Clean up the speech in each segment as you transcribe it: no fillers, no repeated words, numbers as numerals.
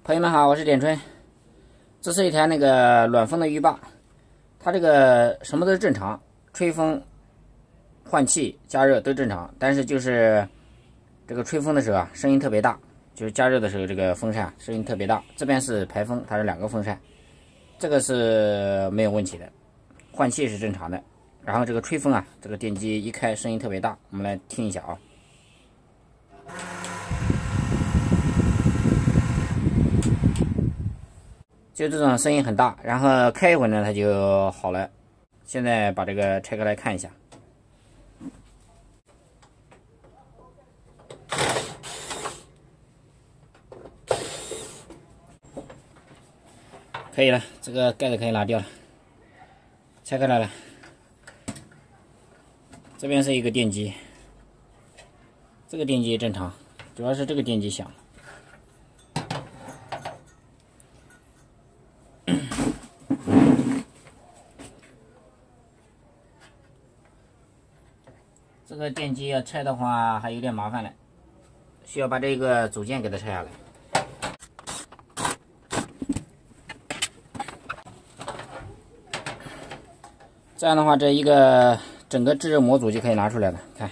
朋友们好，我是点春。这是一台那个暖风的浴霸，它这个什么都正常，吹风、换气、加热都正常，但是就是这个吹风的时候啊，声音特别大，就是加热的时候这个风扇声音特别大。这边是排风，它是2个风扇，这个是没有问题的，换气是正常的。然后这个吹风啊，这个电机一开声音特别大，我们来听一下啊。就这种声音很大，然后开一会儿呢，它就好了。现在把这个拆开来看一下，可以了，这个盖子可以拿掉了，拆开来了。这边是一个电机，这个电机正常，主要是这个电机响。这个电机要拆的话还有点麻烦了，需要把这个组件给它拆下来。这样的话，这一个整个制热模组就可以拿出来了，看，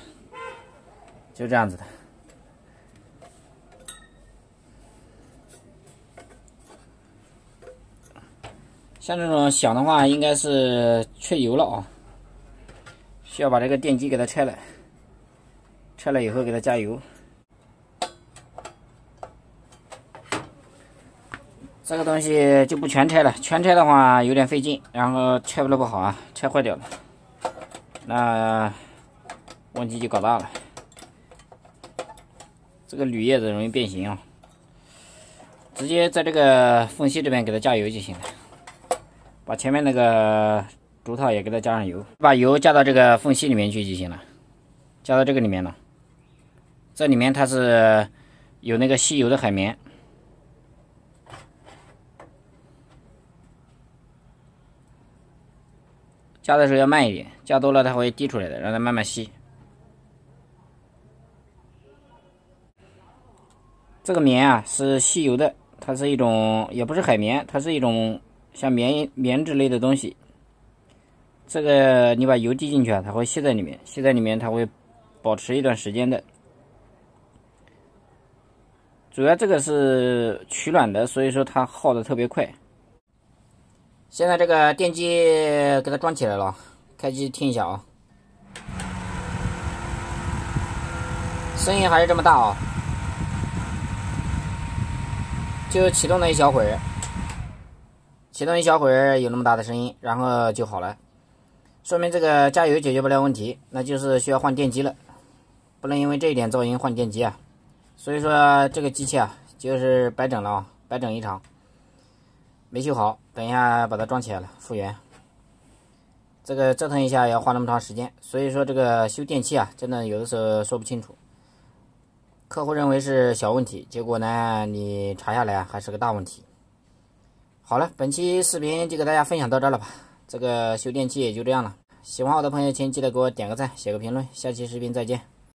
就这样子的。像这种响的话，应该是缺油了啊，需要把这个电机给它拆了。拆了以后给它加油。这个东西就不全拆了，全拆的话有点费劲，然后拆不好啊，拆坏掉了，那问题就搞大了。这个铝叶子容易变形啊，直接在这个缝隙这边给它加油就行了。把前面那个竹套也给它加上油，把油加到这个缝隙里面去就行了，加到这个里面了。这里面它是有那个吸油的海绵，加的时候要慢一点，加多了它会滴出来的，让它慢慢吸。这个棉啊是吸油的，它是一种也不是海绵，它是一种像棉之类的东西。这个你把油滴进去啊，它会吸在里面，吸在里面它会保持一段时间的。主要这个是取暖的，所以说它耗的特别快。现在这个电机给它装起来了，开机听一下啊，声音还是这么大啊，就启动了一小会儿，启动一小会儿有那么大的声音，然后就好了，说明这个加油解决不了问题，那就是需要换电机了，不能因为这一点噪音换电机啊。所以说这个机器啊，就是白整了啊，白整一场，没修好，等一下把它装起来了，复原。这个折腾一下要花那么长时间，所以说这个修电器啊，真的有的时候说不清楚。客户认为是小问题，结果呢，你查下来还是个大问题。好了，本期视频就给大家分享到这了吧，这个修电器也就这样了。喜欢我的朋友请记得给我点个赞，写个评论，下期视频再见。